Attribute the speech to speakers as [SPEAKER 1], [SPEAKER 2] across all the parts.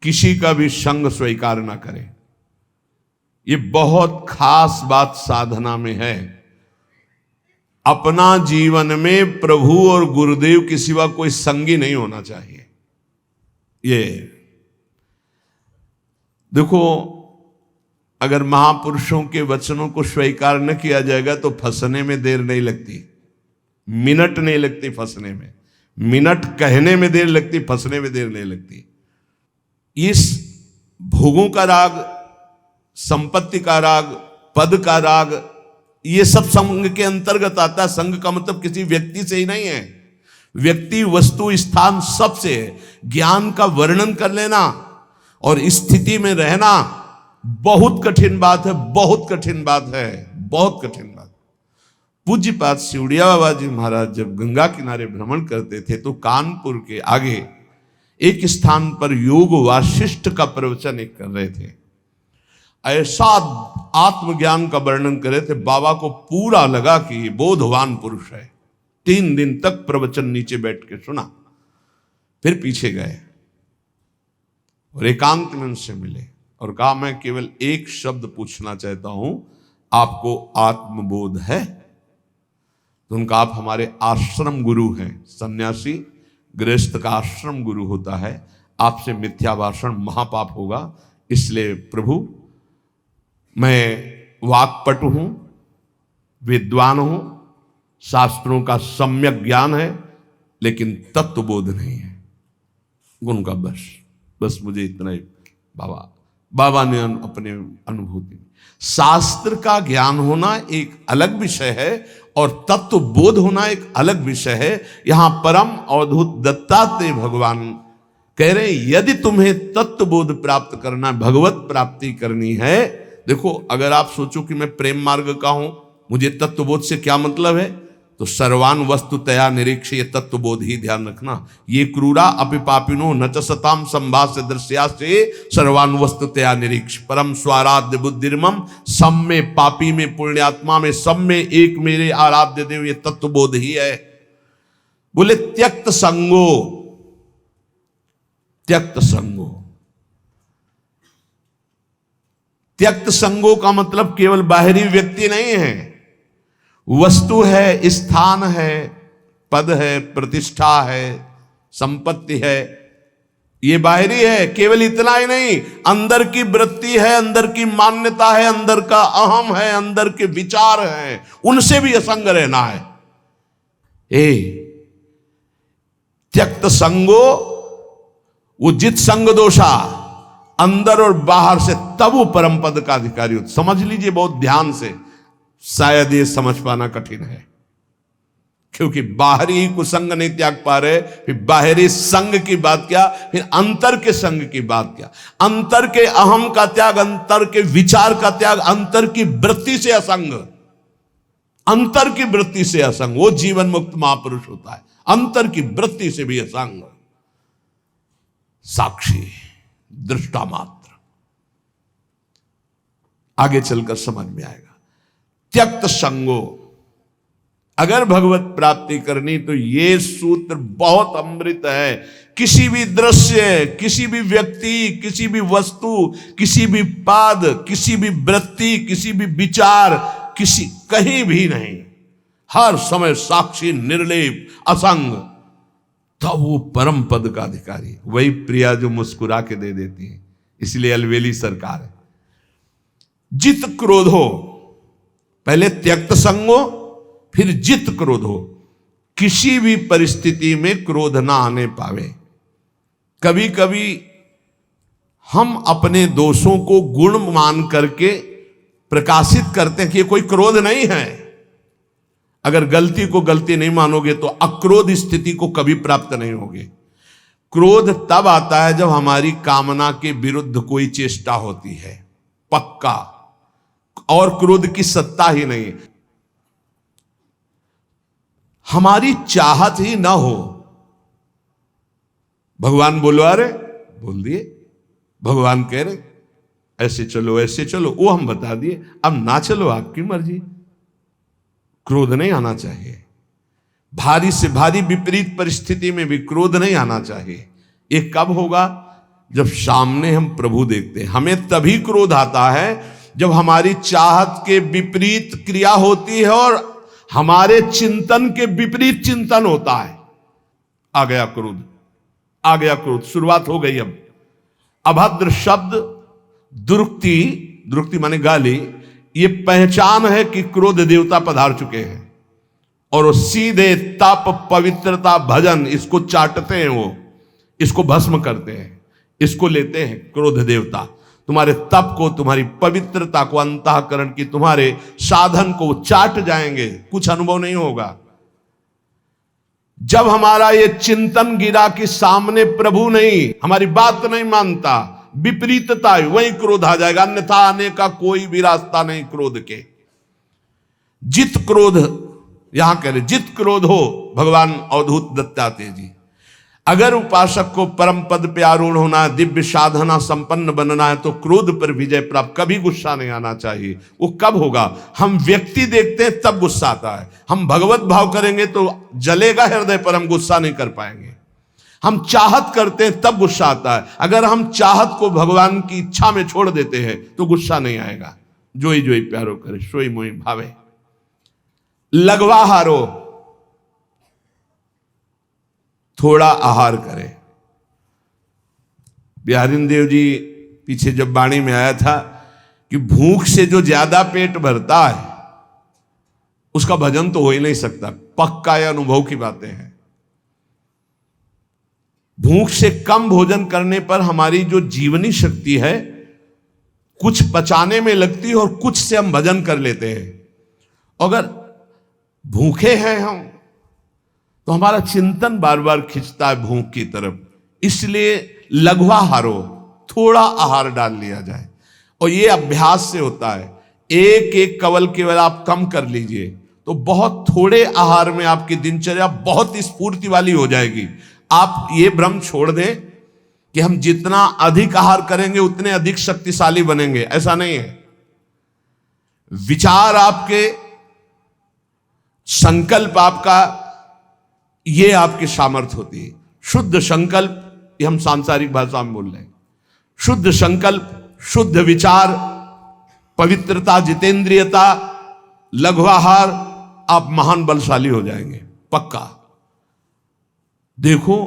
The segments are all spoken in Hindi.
[SPEAKER 1] किसी का भी संग स्वीकार ना करें। ये बहुत खास बात साधना में है। अपना जीवन में प्रभु और गुरुदेव के सिवा कोई संगी नहीं होना चाहिए। ये देखो, अगर महापुरुषों के वचनों को स्वीकार न किया जाएगा तो फंसने में देर नहीं लगती, मिनट नहीं लगती फंसने में। मिनट कहने में देर लगती, फंसने में देर नहीं लगती। इस भोगों का राग, संपत्ति का राग, पद का राग, ये सब संग के अंतर्गत आता है। संग का मतलब किसी व्यक्ति से ही नहीं है, व्यक्ति, वस्तु, स्थान सबसे है। ज्ञान का वर्णन कर लेना और स्थिति में रहना बहुत कठिन बात है, बहुत कठिन बात है, बहुत कठिन बात। पूज्यपाद सिवड़िया बाबा जी महाराज जब गंगा किनारे भ्रमण करते थे तो कानपुर के आगे एक स्थान पर योग वासिष्ठ का प्रवचन एक कर रहे थे। ऐसा आत्मज्ञान का वर्णन कर रहे थे, बाबा को पूरा लगा कि ये बोधवान पुरुष है। 3 दिन तक प्रवचन नीचे बैठ के सुना, फिर पीछे गए और एकांत में उनसे मिले और कहा, मैं केवल एक शब्द पूछना चाहता हूं, आपको आत्मबोध है? तो उनका, आप हमारे आश्रम गुरु हैं। सन्यासी गृहस्थ का आश्रम गुरु होता है, आपसे मिथ्या भाषण महापाप होगा, इसलिए प्रभु मैं वाक्पटु हूं, विद्वान हूं, शास्त्रों का सम्यक ज्ञान है, लेकिन तत्वबोध नहीं है। उनका बस मुझे इतना ही बाबा ने अपने अनुभूति में, शास्त्र का ज्ञान होना एक अलग विषय है और तत्व बोध होना एक अलग विषय है। यहां परम अवधूत दत्तात्रेय भगवान कह रहे हैं, यदि तुम्हें तत्व बोध प्राप्त करना, भगवत प्राप्ति करनी है, देखो, अगर आप सोचो कि मैं प्रेम मार्ग का हूं, मुझे तत्वबोध से क्या मतलब है, तो सर्वान वस्तुतया निरीक्ष, ये तत्वबोध ही ध्यान रखना। ये क्रूरा अपि पापिनो न च सताम संभाष्य दृश्या से सर्वान वस्तुतया निरीक्ष, परम स्वाराध्य बुद्धिर्मम, सब में, पापी में, पुण्यात्मा में, सब में एक मेरे आराध्य देव, ये तत्वबोध ही है। बोले त्यक्त संगो, त्यक्त संगो, त्यक्त संगो का मतलब केवल बाहरी व्यक्ति नहीं है, वस्तु है, स्थान है, पद है, प्रतिष्ठा है, संपत्ति है, ये बाहरी है। केवल इतना ही नहीं, अंदर की वृत्ति है, अंदर की मान्यता है, अंदर का अहम है, अंदर के विचार हैं, उनसे भी असंग रहना है। त्यक्त संगो, वो जित संग दोषा, अंदर और बाहर से, तब वो परम पद का अधिकारी हो। समझ लीजिए बहुत ध्यान से, शायद ये समझ पाना कठिन है, क्योंकि बाहरी कुसंग नहीं त्याग पा रहे, फिर बाहरी संग की बात क्या, फिर अंतर के संग की बात क्या, अंतर के अहम का त्याग, अंतर के विचार का त्याग, अंतर की वृत्ति से असंग, अंतर की वृत्ति से असंग, वो जीवन मुक्त महापुरुष होता है। अंतर की वृत्ति से भी असंग, साक्षी, दृष्टा मात्र। आगे चलकर समझ में आएगा। त्यक्त संगो, अगर भगवत प्राप्ति करनी तो ये सूत्र बहुत अमृत है। किसी भी दृश्य, किसी भी व्यक्ति, किसी भी वस्तु, किसी भी पाद, किसी भी वृत्ति, किसी भी विचार, किसी, कहीं भी नहीं, हर समय साक्षी, निर्लेप, असंग, तब वो परम पद का अधिकारी। वही प्रिया जो मुस्कुरा के दे देती है, इसलिए अलवेली सरकार है। जित क्रोधो, पहले त्यक्त संगो, फिर जित क्रोधो, किसी भी परिस्थिति में क्रोध ना आने पावे। कभी कभी हम अपने दोषों को गुण मान करके प्रकाशित करते हैं कि ये कोई क्रोध नहीं है। अगर गलती को गलती नहीं मानोगे तो अक्रोध स्थिति को कभी प्राप्त नहीं होगी। क्रोध तब आता है जब हमारी कामना के विरुद्ध कोई चेष्टा होती है, पक्का, और क्रोध की सत्ता ही नहीं, हमारी चाहत ही ना हो। भगवान बोलवा रहे, बोल दिए, भगवान कह रहे ऐसे चलो, ऐसे चलो, वो हम बता दिए, अब ना चलो, आपकी मर्जी। क्रोध नहीं आना चाहिए। भारी से भारी विपरीत परिस्थिति में भी क्रोध नहीं आना चाहिए। ये कब होगा? जब सामने हम प्रभु देखते हैं। हमें तभी क्रोध आता है जब हमारी चाहत के विपरीत क्रिया होती है और हमारे चिंतन के विपरीत चिंतन होता है। आ गया क्रोध, आ गया क्रोध, शुरुआत हो गई। अब अभद्र शब्द, दुरुक्ति, दुरुक्ति माने गाली, ये पहचान है कि क्रोध देवता पधार चुके हैं। और वो सीधे तप, पवित्रता, भजन, इसको चाटते हैं, वो इसको भस्म करते हैं, इसको लेते हैं क्रोध देवता। तुम्हारे तप को, तुम्हारी पवित्रता को, अंतःकरण की तुम्हारे साधन को चाट जाएंगे, कुछ अनुभव नहीं होगा। जब हमारा ये चिंतन गिरा कि सामने प्रभु नहीं, हमारी बात नहीं मानता, विपरीतता है, वही क्रोध आ जाएगा। अन्यथा आने का कोई भी रास्ता नहीं क्रोध के। जित क्रोध, यहां कह रहे जित क्रोध हो, भगवान अवधूत दत्तात्रेय जी, अगर उपासक को परम पद पे आरूढ़ होना है, दिव्य साधना संपन्न बनना है, तो क्रोध पर विजय प्राप्त, कभी गुस्सा नहीं आना चाहिए। वो कब होगा? हम व्यक्ति देखते हैं तब गुस्सा आता है। हम भगवत भाव करेंगे तो जलेगा हृदय पर, हम गुस्सा नहीं कर पाएंगे। हम चाहत करते हैं तब गुस्सा आता है। अगर हम चाहत को भगवान की इच्छा में छोड़ देते हैं तो गुस्सा नहीं आएगा। जोई जोई प्यारो करे, सोई मोई भावे। लगवा हारो, थोड़ा आहार करे। बिहारी देव जी पीछे जब वाणी में आया था कि भूख से जो ज्यादा पेट भरता है उसका भजन तो हो ही नहीं सकता। पक्का या अनुभव की बातें हैं। भूख से कम भोजन करने पर हमारी जो जीवनी शक्ति है कुछ पचाने में लगती है और कुछ से हम भजन कर लेते हैं। अगर भूखे हैं हम तो हमारा चिंतन बार बार खिंचता है भूख की तरफ। इसलिए लघवा हारो, थोड़ा आहार डाल लिया जाए। और ये अभ्यास से होता है। एक एक कवल केवल आप कम कर लीजिए तो बहुत थोड़े आहार में आपकी दिनचर्या बहुत स्फूर्ति वाली हो जाएगी। आप ये भ्रम छोड़ दें कि हम जितना अधिक आहार करेंगे उतने अधिक शक्तिशाली बनेंगे, ऐसा नहीं है। विचार आपके, संकल्प आपका, ये आपकी सामर्थ्य होती है। शुद्ध संकल्प, ये हम सांसारिक भाषा में बोल रहे हैं। शुद्ध संकल्प, शुद्ध विचार, पवित्रता, जितेंद्रियता, लघुआहार, आप महान बलशाली हो जाएंगे, पक्का। देखो,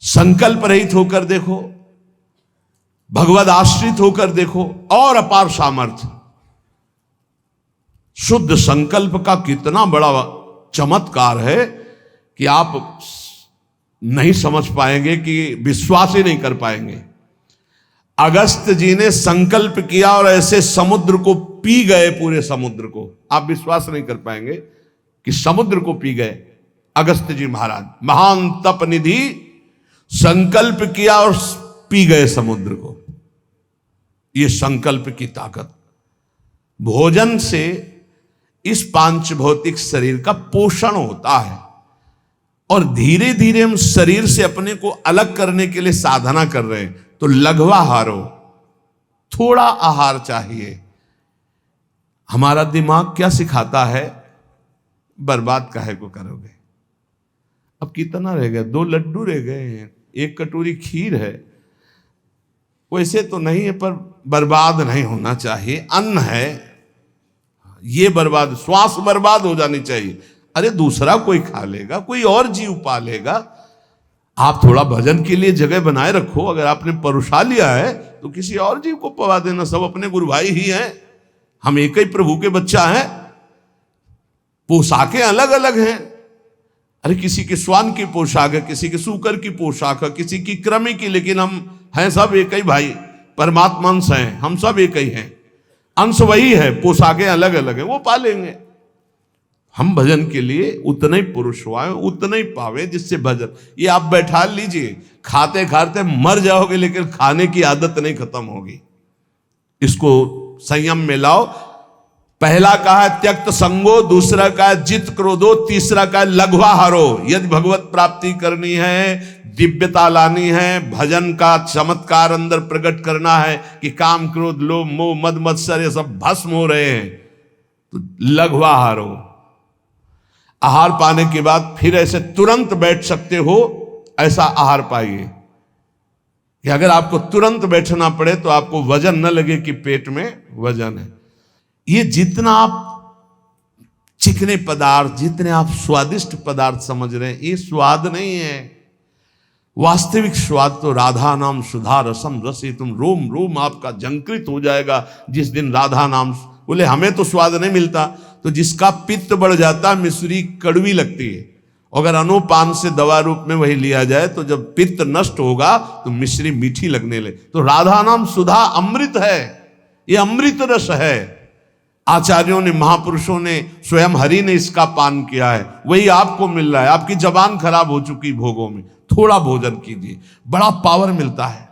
[SPEAKER 1] संकल्प रहित होकर देखो, भगवद आश्रित होकर देखो, और अपार सामर्थ्य। शुद्ध संकल्प का कितना बड़ा चमत्कार है कि आप नहीं समझ पाएंगे, कि विश्वास ही नहीं कर पाएंगे। अगस्त जी ने संकल्प किया और ऐसे समुद्र को पी गए, पूरे समुद्र को। आप विश्वास नहीं कर पाएंगे कि समुद्र को पी गए अगस्त जी महाराज। महान तप निधि, संकल्प किया और पी गए समुद्र को। ये संकल्प की ताकत। भोजन से इस पांच भौतिक शरीर का पोषण होता है और धीरे धीरे हम शरीर से अपने को अलग करने के लिए साधना कर रहे हैं। तो लघवा हारो, थोड़ा आहार चाहिए। हमारा दिमाग क्या सिखाता है? बर्बाद काहे को करोगे? अब कितना रह गया? 2 लड्डू रह गए हैं, 1 कटोरी खीर है। वैसे तो नहीं है, पर बर्बाद नहीं होना चाहिए। अन्न है, ये बर्बाद, श्वास बर्बाद हो जानी चाहिए। अरे दूसरा कोई खा लेगा, कोई और जीव पा लेगा। आप थोड़ा भजन के लिए जगह बनाए रखो। अगर आपने परुषा लिया है तो किसी और जीव को पवा देना। सब अपने गुरु भाई ही हैं, हम एक ही प्रभु के बच्चा हैं। पोशाकें अलग अलग हैं। अरे किसी के श्वान की पोशाक है, किसी के सूकर की पोशाक है, किसी की कृमि की, लेकिन हम हैं सब एक ही भाई, परमात्मा अंश हैं, हम सब एक ही हैं। अंश वही है, पोशाकें अलग अलग हैं, वो पालेंगे। हम भजन के लिए उतने ही पुरुष हुए, उतने ही पावे जिससे भजन। ये आप बैठा लीजिए, खाते खाते मर जाओगे लेकिन खाने की आदत नहीं खत्म होगी। इसको संयम में लाओ। पहला कहा है त्यक्त संगो, दूसरा कहा है जित क्रोधो, तीसरा कहा है लघवा हारो। यदि भगवत प्राप्ति करनी है, दिव्यता लानी है, भजन का चमत्कार अंदर प्रकट करना है कि काम क्रोध लोभ मोह मद मत्सर ये सब भस्म हो रहे हैं, तो लघवा हारो। आहार पाने के बाद फिर ऐसे तुरंत बैठ सकते हो, ऐसा आहार पाइए कि अगर आपको तुरंत बैठना पड़े तो आपको वजन न लगे कि पेट में वजन है। ये जितना आप चिकने पदार्थ, जितने आप स्वादिष्ट पदार्थ समझ रहे हैं, ये स्वाद नहीं है। वास्तविक स्वाद तो राधा नाम सुधा रसम रसी, तुम रोम रोम आपका जंकृत हो जाएगा जिस दिन राधा नाम। बोले हमें तो स्वाद नहीं मिलता, तो जिसका पित्त बढ़ जाता मिश्री कड़वी लगती है, अगर अनुपान से दवा रूप में वही लिया जाए तो जब पित्त नष्ट होगा तो मिश्री मीठी लगने लगे। तो राधा नाम सुधा अमृत है, ये अमृत रस है। आचार्यों ने, महापुरुषों ने, स्वयं हरि ने इसका पान किया है, वही आपको मिल रहा है। आपकी जबान खराब हो चुकी भोगों में, थोड़ा भोजन कीजिए, बड़ा पावर मिलता है।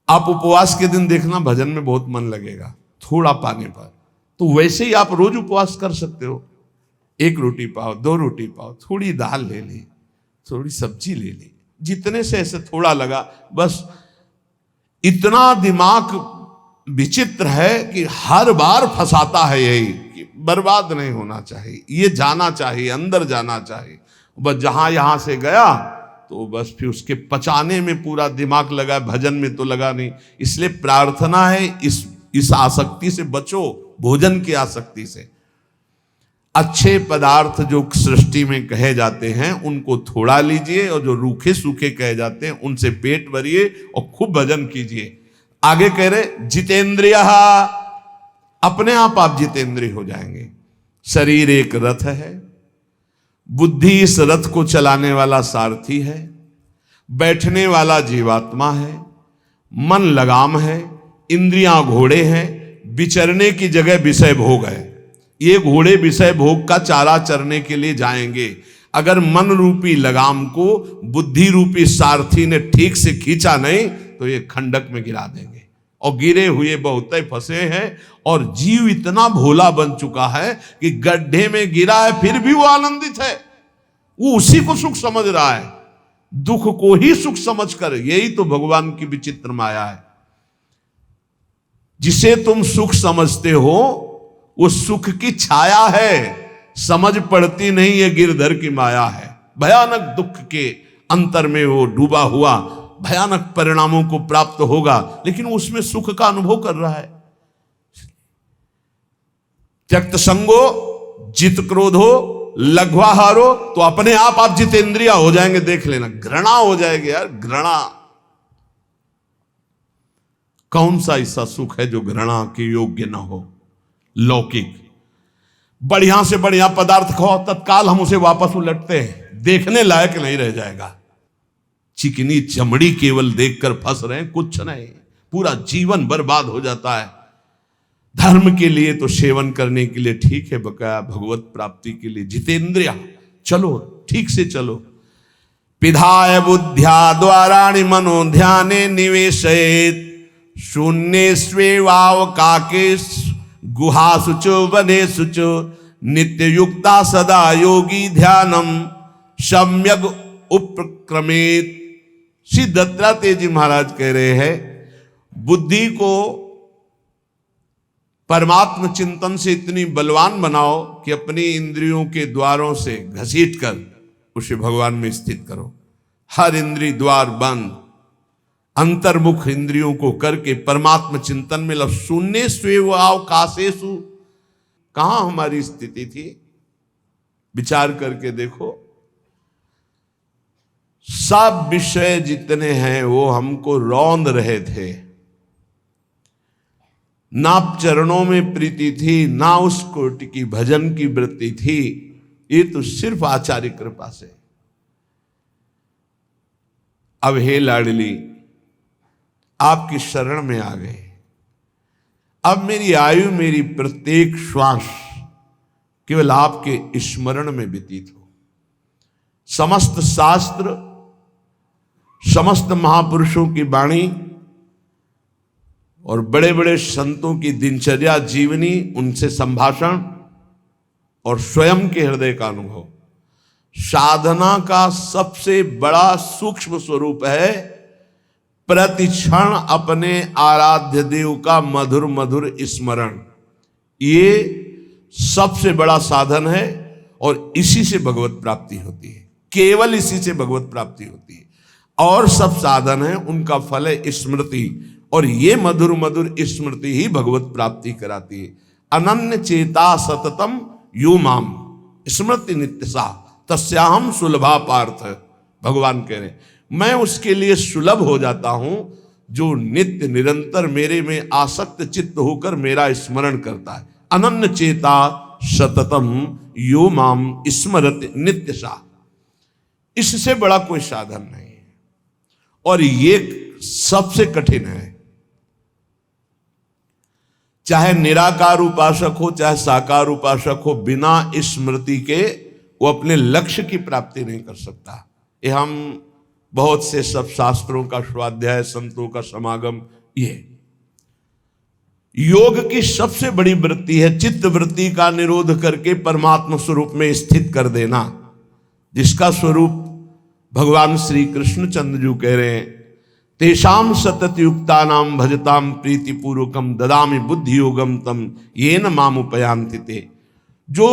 [SPEAKER 1] आप उपवास के दिन देखना भजन में बहुत मन लगेगा थोड़ा पाने पर। तो वैसे ही आप रोज उपवास कर सकते हो। 1 रोटी पाओ, 2 रोटी पाओ, थोड़ी दाल ले ली, थोड़ी सब्जी ले ली, जितने से ऐसे थोड़ा लगा बस। इतना दिमाग विचित्र है कि हर बार फंसाता है यही कि बर्बाद नहीं होना चाहिए, ये जाना चाहिए, अंदर जाना चाहिए। बस जहां यहां से गया तो बस फिर उसके पचाने में पूरा दिमाग लगा, भजन में तो लगा नहीं। इसलिए प्रार्थना है इस आसक्ति से बचो, भोजन की आसक्ति से। अच्छे पदार्थ जो सृष्टि में कहे जाते हैं उनको थोड़ा लीजिए, और जो रूखे सूखे कहे जाते हैं उनसे पेट भरिए और खूब भजन कीजिए। आगे कह रहे जितेंद्रिय, अपने आप जितेंद्रिय हो जाएंगे। शरीर एक रथ है, बुद्धि इस रथ को चलाने वाला सारथी है, बैठने वाला जीवात्मा है, मन लगाम है, इंद्रियां घोड़े हैं, विचरने की जगह विषय भोग है। ये घोड़े विषय भोग का चारा चरने के लिए जाएंगे। अगर मन रूपी लगाम को बुद्धि रूपी सारथी ने ठीक से खींचा नहीं तो ये खंडक में गिरा देंगे। और गिरे हुए बहुत फंसे हैं, और जीव इतना भोला बन चुका है कि गड्ढे में गिरा है फिर भी वो आनंदित है, वो उसी को सुख समझ रहा है, दुख को ही सुख समझकर। यही तो भगवान की विचित्र माया है। जिसे तुम सुख समझते हो वो सुख की छाया है, समझ पड़ती नहीं, ये गिरधर की माया है। भयानक दुख के अंतर में वो डूबा हुआ भयानक परिणामों को प्राप्त होगा, लेकिन उसमें सुख का अनुभव कर रहा है। त्यक्त संगो जित क्रोधो लघ्वाहारो, तो अपने आप जितेंद्रिया हो जाएंगे। देख लेना, घृणा हो जाएगी यार, घृणा। कौन सा ऐसा सुख है जो घृणा के योग्य ना हो? लौकिक बढ़िया से बढ़िया पदार्थ खाओ, तत्काल हम उसे वापस उलटते हैं, देखने लायक नहीं रह जाएगा। चिकनी चमड़ी केवल देखकर फंस रहे हैं, कुछ नहीं, पूरा जीवन बर्बाद हो जाता है। धर्म के लिए तो सेवन करने के लिए ठीक है, बकाया भगवत प्राप्ति के लिए जितेंद्रिय चलो, ठीक से चलो। पिधाय बुद्ध्या द्वाराणि मनो ध्याने निवेशयेत्, शून्ये स्वेवावकाके गुहासु च वनेषु च, नित्य युक्ता सदा योगी ध्यानम सम्यक उपक्रमेत। श्री दत्तात्रेय जी महाराज कह रहे हैं, बुद्धि को परमात्म चिंतन से इतनी बलवान बनाओ कि अपनी इंद्रियों के द्वारों से घसीट कर उसे भगवान में स्थित करो। हर इंद्रिय द्वार बंद, अंतर्मुख इंद्रियों को करके परमात्म चिंतन में लग। शून्य स्वेवावकाशेषु, कहां हमारी स्थिति थी? विचार करके देखो। सब विषय जितने हैं वो हमको रौंद रहे थे, ना चरणों में प्रीति थी, ना उस कोटि की भजन की वृत्ति थी। ये तो सिर्फ आचार्य कृपा से। अब हे लाडली, आपकी शरण में आ गए। अब मेरी आयु, मेरी प्रत्येक श्वास केवल आपके स्मरण में व्यतीत हो। समस्त शास्त्र, समस्त महापुरुषों की वाणी और बड़े बड़े संतों की दिनचर्या जीवनी, उनसे संभाषण और स्वयं के हृदय का अनुभव, साधना का सबसे बड़ा सूक्ष्म स्वरूप है प्रतिक्षण अपने आराध्य देव का मधुर मधुर स्मरण। ये सबसे बड़ा साधन है और इसी से भगवत प्राप्ति होती है, केवल इसी से भगवत प्राप्ति होती है। और सब साधन है उनका फल है स्मृति, और ये मधुर मधुर स्मृति ही भगवत प्राप्ति कराती है। अनन्य चेता सततम यो माम स्मृति नित्यसा तस्याहम सुलभा पार्थ। भगवान कह रहे मैं उसके लिए सुलभ हो जाता हूं जो नित्य निरंतर मेरे में आसक्त चित्त होकर मेरा स्मरण करता है। अनन्य चेता सततम यो माम स्मरति नित्यसा, इससे बड़ा कोई साधन नहीं है और ये सबसे कठिन है। चाहे निराकार उपासक हो चाहे साकार उपासक हो, बिना स्मृति के वो अपने लक्ष्य की प्राप्ति नहीं कर सकता। ये हम बहुत से सब शास्त्रों का स्वाध्याय, संतों का समागम, ये योग की सबसे बड़ी वृत्ति है चित्त वृत्ति का निरोध करके परमात्मा स्वरूप में स्थित कर देना, जिसका स्वरूप भगवान श्री कृष्णचंद्र जी कह रहे हैं तेषाम सतत युक्ता नाम भजताम प्रीति पूर्वकम ददामि बुद्धि योगम तम येन माम उपयांति ते। जो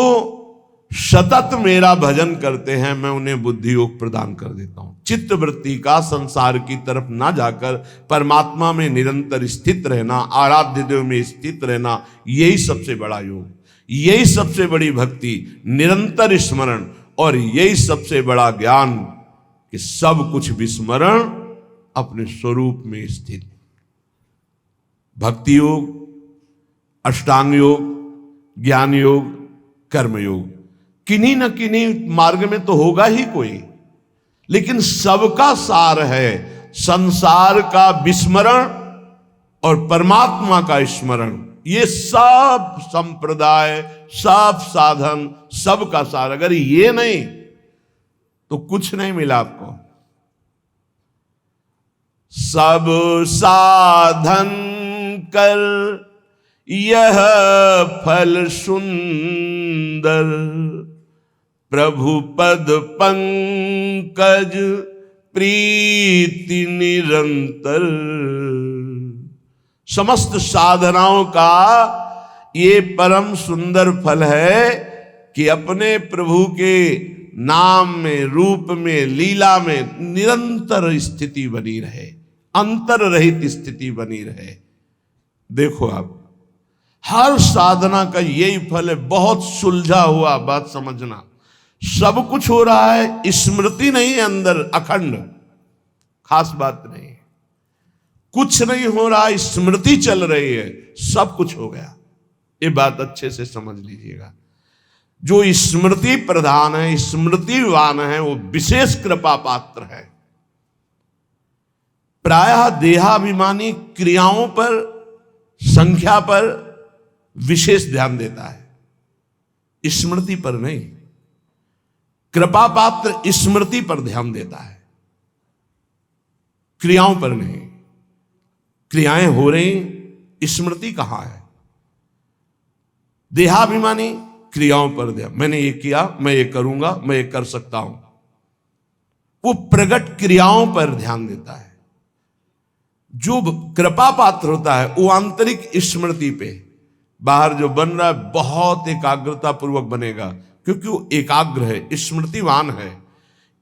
[SPEAKER 1] सतत मेरा भजन करते हैं मैं उन्हें बुद्धि योग प्रदान कर देता हूं। चित्त वृत्ति का संसार की तरफ ना जाकर परमात्मा में निरंतर स्थित रहना, आराध्य देव में स्थित रहना, यही सबसे बड़ा योग, यही सबसे बड़ी भक्ति, निरंतर स्मरण, और यही सबसे बड़ा ज्ञान कि सब कुछ विस्मरण अपने स्वरूप में स्थित। भक्ति योग, अष्टांग योग, ज्ञान योग, कर्म योग, किन्हीं न किन्हीं मार्ग में तो होगा ही कोई, लेकिन सबका सार है संसार का विस्मरण और परमात्मा का स्मरण। ये सब संप्रदाय, सब साधन, सबका सार, अगर ये नहीं तो कुछ नहीं मिला आपको। सब साधन कर यह फल सुंदर, प्रभु पद पंकज प्रीति निरंतर। समस्त साधनाओं का ये परम सुंदर फल है कि अपने प्रभु के नाम में, रूप में, लीला में निरंतर स्थिति बनी रहे, अंतर रहित स्थिति बनी रहे। देखो आप, हर साधना का यही फल है। बहुत सुलझा हुआ बात समझना, सब कुछ हो रहा है, स्मृति नहीं है अंदर अखंड, खास बात नहीं है। कुछ नहीं हो रहा, स्मृति चल रही है, सब कुछ हो गया। ये बात अच्छे से समझ लीजिएगा। जो स्मृति प्रधान है, स्मृतिवान है, वो विशेष कृपा पात्र है। प्रायः देहाभिमानी क्रियाओं पर, संख्या पर विशेष ध्यान देता है, स्मृति पर नहीं। कृपा पात्र स्मृति पर ध्यान देता है, क्रियाओं पर नहीं। क्रियाएं हो रही, स्मृति कहां है? देहाभिमानी क्रियाओं पर ध्यान, मैंने ये किया, मैं ये करूंगा, मैं ये कर सकता हूं, वो प्रगट क्रियाओं पर ध्यान देता है। जो कृपा पात्र होता है वो आंतरिक स्मृति पे, बाहर जो बन रहा है बहुत एकाग्रता पूर्वक बनेगा, क्योंकि वो एकाग्र है, स्मृतिवान है।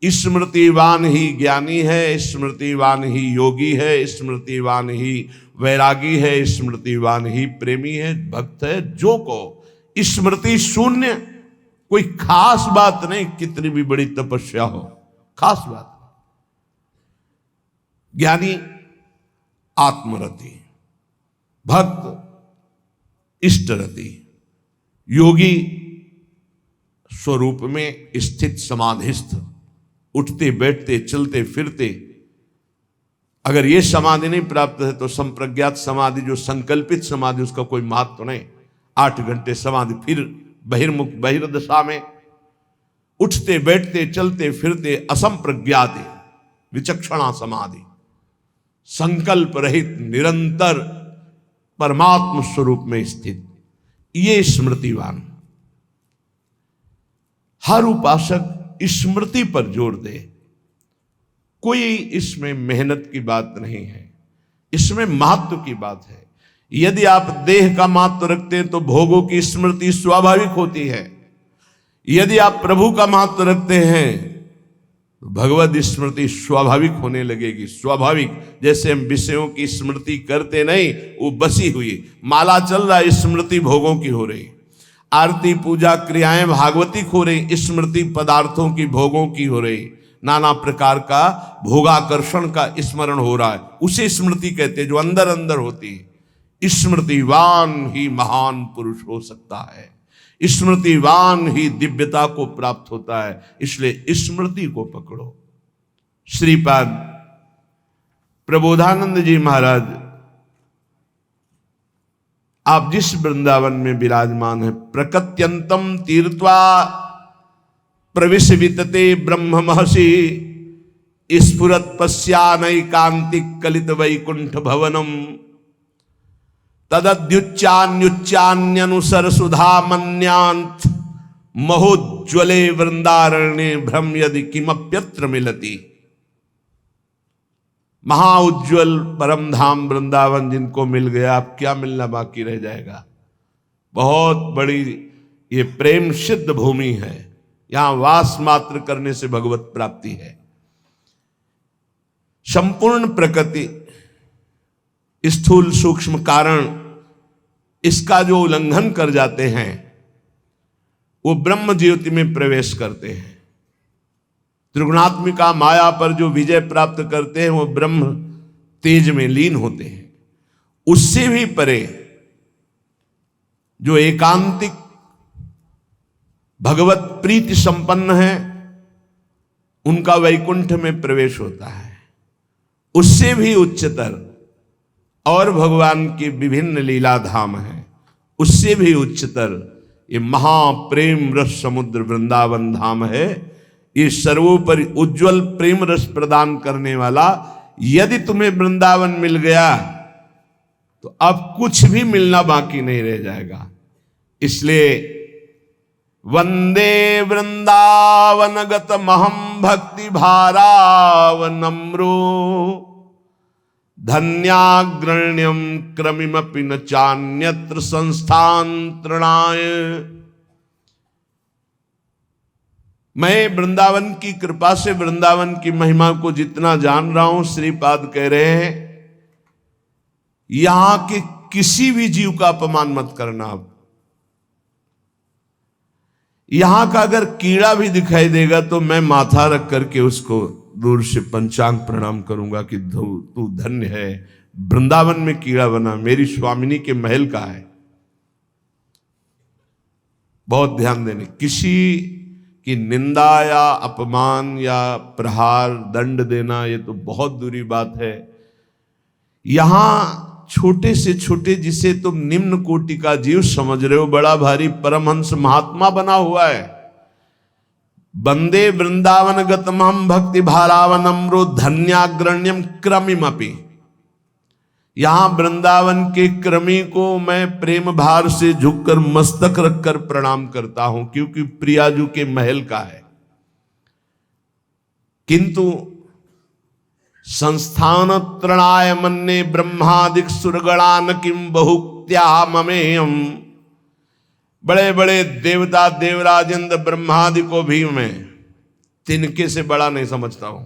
[SPEAKER 1] स्मृतिवान ही ज्ञानी है, स्मृतिवान ही योगी है, स्मृतिवान ही वैरागी है, स्मृतिवान ही प्रेमी है, भक्त है। जो को स्मृति शून्य, कोई खास बात नहीं, कितनी भी बड़ी तपस्या हो, खास बात। ज्ञानी आत्मरति, भक्त इष्टरति, योगी स्वरूप में स्थित समाधिस्थ, उठते बैठते चलते फिरते। अगर ये समाधि नहीं प्राप्त है तो संप्रज्ञात समाधि, जो संकल्पित समाधि, उसका कोई महत्व नहीं। 8 घंटे समाधि, फिर बहिर्मुख बहिर्दशा में उठते बैठते चलते फिरते असंप्रज्ञात विचक्षणा समाधि, संकल्प रहित निरंतर परमात्म स्वरूप में स्थित, ये स्मृतिवान। हर उपासक स्मृति पर जोर दे। कोई इसमें मेहनत की बात नहीं है, इसमें महत्व की बात है। यदि आप देह का महत्व रखते हैं तो भोगों की स्मृति स्वाभाविक होती है। यदि आप प्रभु का महत्व रखते हैं भगवत स्मृति स्वाभाविक होने लगेगी। स्वाभाविक, जैसे हम विषयों की स्मृति करते नहीं, वो बसी हुई माला चल रहा है, स्मृति भोगों की हो रही, आरती पूजा क्रियाएं भागवतिक हो रही, स्मृति पदार्थों की भोगों की हो रही, नाना प्रकार का भोगाकर्षण का स्मरण हो रहा है, उसे स्मृति कहते हैं, जो अंदर अंदर होती है। स्मृतिवान ही महान पुरुष हो सकता है, स्मृतिवान ही दिव्यता को प्राप्त होता है, इसलिए स्मृति को पकड़ो। श्रीपाद प्रबोधानंद जी महाराज, आप जिस वृंदावन में विराजमान है, प्रकत्यंतम तीर्थवा प्रविश वितते ब्रह्म महर्षि स्फुरत पश्यानैकांतिक कलित वैकुंठ भवनम तदद्युच्चान्युच्चान्यनुसर सुधा मन्यांत महोज्वले वृंदारण्ये भ्रम यदि किमप्यत्र मिलति। महाउज्ज्वल परम धाम वृंदावन जिनको मिल गया, अब क्या मिलना बाकी रह जाएगा। बहुत बड़ी ये प्रेम सिद्ध भूमि है, यहां वास मात्र करने से भगवत प्राप्ति है। संपूर्ण प्रकृति, स्थूल सूक्ष्म कारण, इसका जो उल्लंघन कर जाते हैं वो ब्रह्म ज्योति में प्रवेश करते हैं। त्रिगुणात्मिका माया पर जो विजय प्राप्त करते हैं वो ब्रह्म तेज में लीन होते हैं। उससे भी परे जो एकांतिक भगवत प्रीति संपन्न है, उनका वैकुंठ में प्रवेश होता है। उससे भी उच्चतर और भगवान की विभिन्न लीला धाम है, उससे भी उच्चतर ये महाप्रेम रस समुद्र वृंदावन धाम है। ये सर्वोपरि उज्जवल प्रेम रस प्रदान करने वाला। यदि तुम्हें वृंदावन मिल गया तो अब कुछ भी मिलना बाकी नहीं रह जाएगा। इसलिए वंदे वृंदावनगत महम भक्ति भारावनम्रो धन्याग्रण्यम क्रमिमपि न चान्यत्र संस्थांतरणाय। मैं वृंदावन की कृपा से वृंदावन की महिमा को जितना जान रहा हूं, श्रीपाद कह रहे हैं यहां के किसी भी जीव का अपमान मत करना। आप यहां का अगर कीड़ा भी दिखाई देगा तो मैं माथा रख करके उसको दूर से पंचांग प्रणाम करूंगा कि तू धन्य है, वृंदावन में कीड़ा बना, मेरी स्वामिनी के महल का है। बहुत ध्यान देने, किसी की निंदा या अपमान या प्रहार दंड देना ये तो बहुत दूरी बात है। यहां छोटे से छोटे जिसे तुम निम्न कोटि का जीव समझ रहे हो, बड़ा भारी परमहंस महात्मा बना हुआ है। वंदे वृंदावन गतमहम भक्ति भारावनम्रो धन्याग्रण्यम क्रमिमपि। यहां वृंदावन के क्रमी को मैं प्रेम भार से झुककर मस्तक रखकर प्रणाम करता हूं, क्योंकि प्रियाजू के महल का है। किंतु संस्थान त्रणाय मन्ने ब्रह्मादिक सुरगणान किम बहुक्त्या ममेयम। बड़े बड़े देवता देवराजेंद्र ब्रह्मादि को भी मैं तिनके से बड़ा नहीं समझता हूं।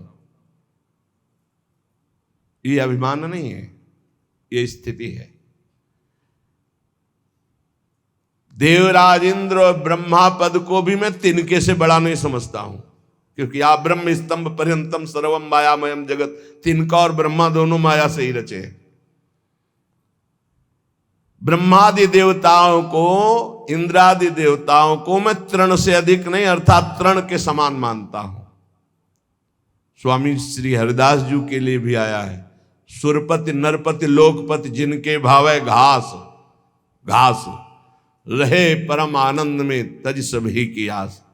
[SPEAKER 1] ये अभिमान नहीं है, ये स्थिति है। देवराजेंद्र और ब्रह्मा पद को भी मैं तिनके से बड़ा नहीं समझता हूं, क्योंकि आप ब्रह्म स्तंभ पर्यंतम सर्वम मायामयम जगत, तिनका और ब्रह्मा दोनों माया से ही रचे हैं। ब्रह्मादि देवताओं को, इंद्रादि देवताओं को मैं तृण से अधिक नहीं, अर्थात तृण के समान मानता हूं। स्वामी श्री हरिदास जी के लिए भी आया है, सुरपति नरपति लोकपति जिनके भावे घास घास रहे परम आनंद में तज सभी की आस।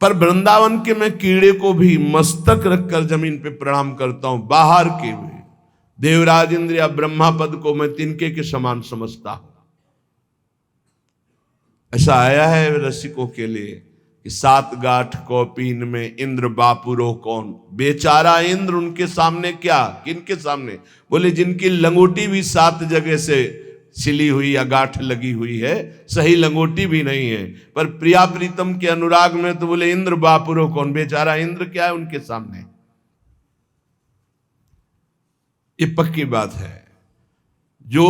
[SPEAKER 1] पर वृंदावन के मैं कीड़े को भी मस्तक रखकर जमीन पे प्रणाम करता हूं। बाहर के भी देवराज इंद्र या ब्रह्मा पद को मैं तिनके के समान समझता हूं। ऐसा आया है रसिकों के लिए कि 7 गांठ कौपीन में इंद्र बापुरो कौन। बेचारा इंद्र, उनके सामने क्या, किनके सामने? बोले जिनकी लंगोटी भी 7 जगह से सिली हुई या गांठ लगी हुई है, सही लंगोटी भी नहीं है। पर प्रिया प्रीतम के अनुराग में तो बोले इंद्र बापुरो कौन, बेचारा इंद्र क्या है उनके सामने। ये पक्की बात है। जो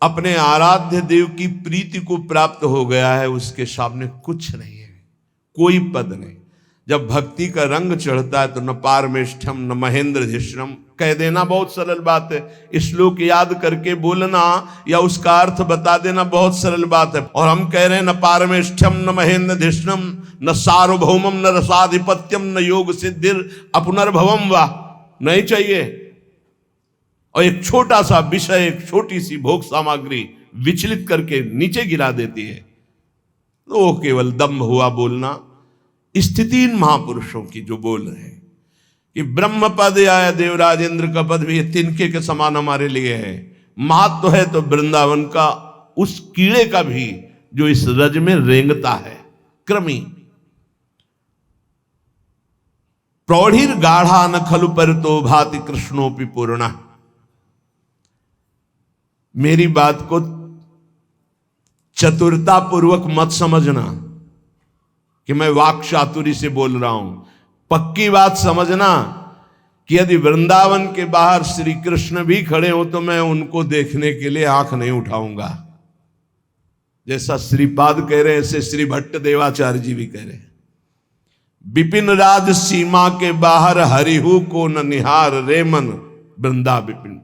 [SPEAKER 1] अपने आराध्य देव की प्रीति को प्राप्त हो गया है उसके सामने कुछ नहीं है, कोई पद नहीं। जब भक्ति का रंग चढ़ता है तो न पारमेष्ठम न महेंद्र धिष्णम कह देना बहुत सरल बात है। श्लोक याद करके बोलना या उसका अर्थ बता देना बहुत सरल बात है। और हम कह रहे हैं न पारमेष्ठम न महेंद्र धिष्णम न सार्वभौमम न रसाधिपत्यम न योग सिद्धिर अपनर्भवम वा, नहीं चाहिए। और एक छोटा सा विषय, एक छोटी सी भोग सामग्री विचलित करके नीचे गिरा देती है, तो वो केवल दम्भ हुआ बोलना। स्थिति इन महापुरुषों की जो बोल रहे हैं कि ब्रह्म पद या देवराजेंद्र का पद भी तिनके के समान हमारे लिए है। महत्व है तो वृंदावन का उस कीड़े का भी जो इस रज में रेंगता है। क्रमी प्रौढ़िर गाढ़ा न खलु पर तो भाति कृष्णोपि पूर्णा। मेरी बात को चतुरता पूर्वक मत समझना कि मैं वाक चातुरी से बोल रहा हूं। पक्की बात समझना कि यदि वृंदावन के बाहर श्री कृष्ण भी खड़े हो तो मैं उनको देखने के लिए आंख नहीं उठाऊंगा। जैसा श्रीपाद कह रहे हैं ऐसे श्री भट्ट देवाचार्य जी भी कह रहे हैं। विपिन राज सीमा के बाहर हरिहु को न निहार रे मन वृंदा विपिन।